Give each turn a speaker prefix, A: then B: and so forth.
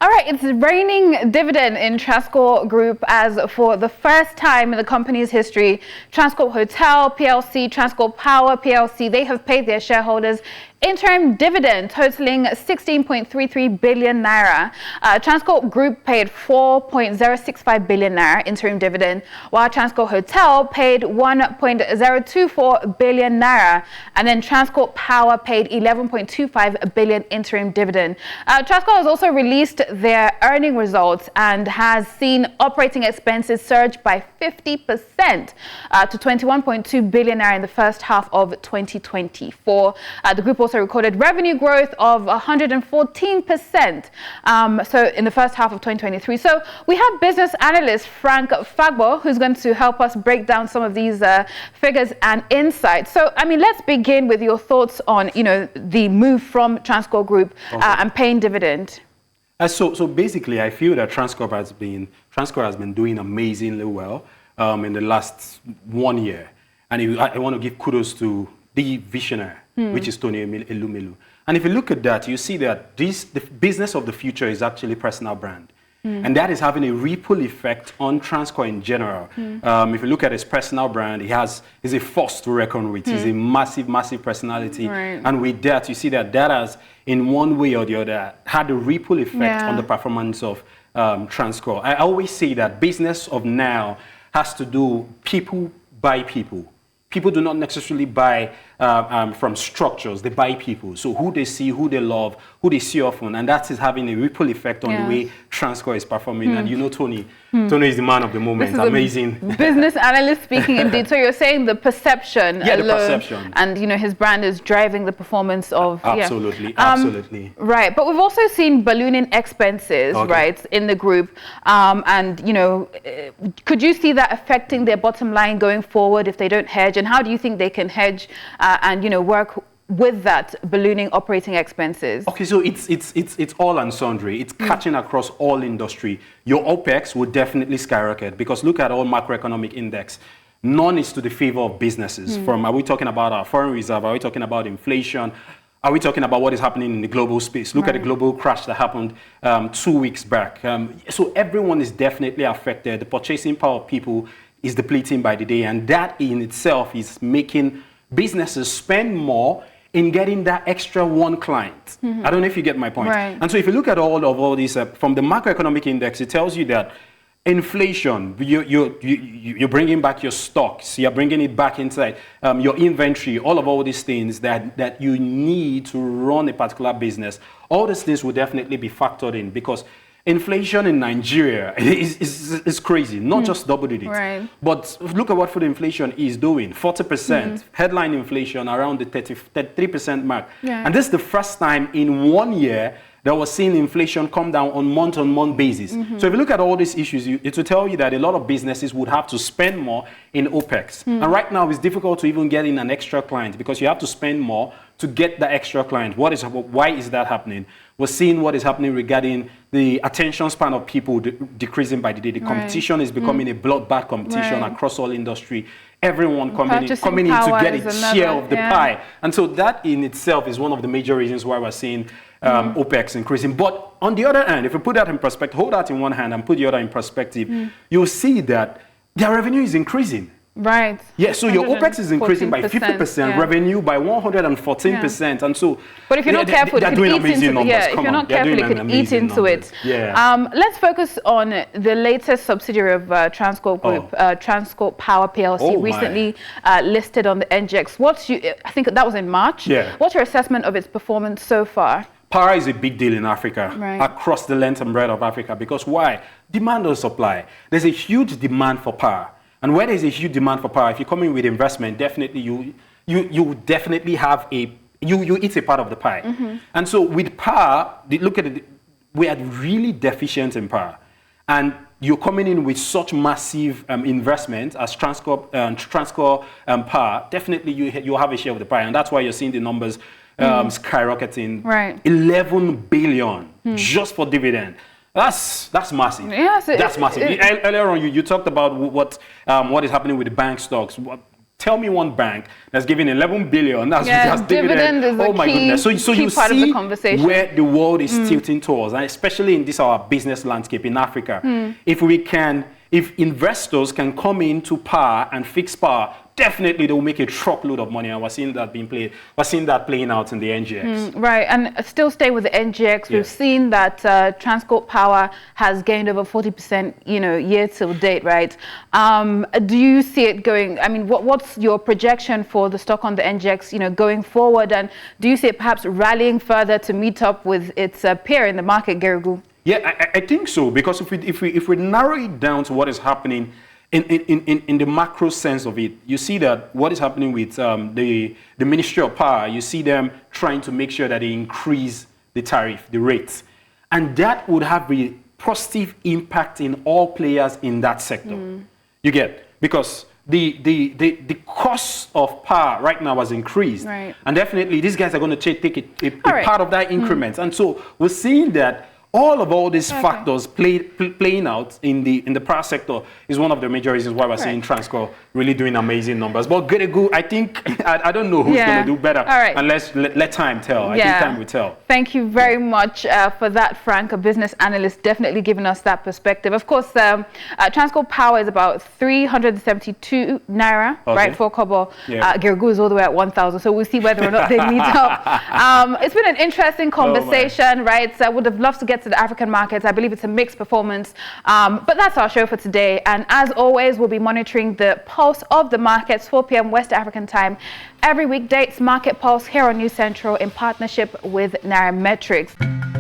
A: All right, it's raining dividend in Transcorp Group as for the first time in the company's history. Transcorp Hotel Plc, Transcorp Power Plc, they have paid their shareholders interim dividend totaling 16.33 billion naira. Transcorp Group paid 4.065 billion naira interim dividend, while Transcorp Hotel paid 1.024 billion naira, and then Transcorp Power paid 11.25 billion interim dividend. Transcorp has also released their earning results and has seen operating expenses surge by 50% to 21.2 billion naira in the first half of 2024. The group also recorded revenue growth of 114% so in the first half of 2023. So we have business analyst Frank Fagbo, who's going to help us break down some of these figures and insights. So I mean, let's begin with your thoughts on the move from Transcorp Group and paying dividend.
B: So basically, I feel that Transcorp has been doing amazingly well in the last 1 year, and I want to give kudos to the visionary, which is Tony Elumelu. And if you look at that, you see that the business of the future is actually personal brand. And that is having a ripple effect on Transcorp in general. If you look at his personal brand, he's a force to reckon with. He's a massive, massive personality. Right. And with that, you see that has, in one way or the other, had a ripple effect on the performance of Transcorp. I always say that business of now has to do people by people. People do not necessarily buy from structures, they buy people. So who they see, who they love, who they see often, and that is having a ripple effect on the way Transcorp is performing. And Tony is the man of the moment. Amazing.
A: Business analyst speaking indeed. So you're saying the perception alone,
B: the perception.
A: And his brand is driving the performance of...
B: Absolutely, absolutely.
A: Right, but we've also seen ballooning expenses, right, in the group. And, could you see that affecting their bottom line going forward if they don't hedge? And how do you think they can hedge and work with that ballooning operating expenses? Okay,
B: so it's all and sundry. It's catching across all industry. Your OPEX would definitely skyrocket because look at all macroeconomic index. None is to the favor of businesses. Are we talking about our foreign reserve? Are we talking about inflation? Are we talking about what is happening in the global space? Look at the global crash that happened 2 weeks back. So everyone is definitely affected. The purchasing power of people is depleting by the day, and that in itself is making businesses spend more in getting that extra one client. I don't know if you get my point. Right. And so if you look at all these, from the macroeconomic index, it tells you that inflation, you're bringing back your stocks, you're bringing it back inside your inventory, all these things that you need to run a particular business. All these things will definitely be factored in because inflation in Nigeria is crazy, not just double digits. Right. But look at what food inflation is doing, 40%, headline inflation around the 33% mark. Yeah. And this is the first time in 1 year that we're seeing inflation come down on month-on-month basis. So if you look at all these issues, it will tell you that a lot of businesses would have to spend more in OPEX. And right now, it's difficult to even get in an extra client because you have to spend more to get the extra client. Why is that happening? We're seeing what is happening regarding the attention span of people decreasing by the day. The competition is becoming a bloodbath competition across all industry. Everyone coming in to get a share of the pie. And so that in itself is one of the major reasons why we're seeing OPEX increasing. But on the other hand, if you put that in perspective, hold that in one hand and put the other in perspective, you'll see that their revenue is increasing.
A: Right.
B: Yeah, so your OPEX is increasing by 50%, revenue by 114%. And so,
A: but if you're not careful, it could eat into it. Yeah, if you're not careful, it could eat into it. Yeah. Let's focus on the latest subsidiary of Transcorp Group, Transcorp Power Plc, recently listed on the NGX. I think that was in March. Yeah. What's your assessment of its performance so far?
B: Power is a big deal in Africa, across the length and breadth of Africa. Because why? Demand or supply. There's a huge demand for power. And when there's a huge demand for power, if you come in with investment, definitely you definitely have you eat a part of the pie. And so with power, look at it, we are really deficient in power. And you're coming in with such massive investment as Transcorp Power, definitely you have a share of the pie. And that's why you're seeing the numbers skyrocketing. Right. 11 billion just for dividend. That's massive. Yes, that's massive. Earlier on, you talked about what is happening with the bank stocks. Tell me one bank that's giving 11 billion. That's
A: dividend is
B: oh my goodness. So you
A: part
B: see
A: of the conversation.
B: where the world is tilting towards, and especially in this our business landscape in Africa. If investors can come into power and fix power, definitely they will make a truckload of money, and we're seeing that being played. We're seeing that playing out in the NGX.
A: Right, and still stay with the NGX. We've seen that Transcorp Power has gained over 40%, year till date, right? Do you see it going? I mean, what's your projection for the stock on the NGX, going forward? And do you see it perhaps rallying further to meet up with its peer in the market, Geregu?
B: Yeah, I think so, because if we narrow it down to what is happening in the macro sense of it, you see that what is happening with the Ministry of Power, you see them trying to make sure that they increase the tariff, the rates. And that would have a positive impact in all players in that sector. You get? Because the cost of power right now has increased.
A: Right.
B: And definitely these guys are going to take a part of that increment. And so we're seeing that all these factors playing out in the power sector is one of the major reasons why we're seeing Transcorp really doing amazing numbers. But Geregu, I think I don't know who's going to do better. And let time tell. I think time will tell.
A: Thank you very much for that, Frank, a business analyst, definitely giving us that perspective. Of course, Transcorp Power is about 372 naira, right, for kobo. Geregu is all the way at 1,000. So we'll see whether or not they meet up. It's been an interesting conversation, right? So I would have loved to get to the African markets. I believe it's a mixed performance. But that's our show for today. And as always, we'll be monitoring the pulse of the markets, 4 p.m. West African time. Every weekday, it's Market Pulse here on News Central in partnership with Nairametrics.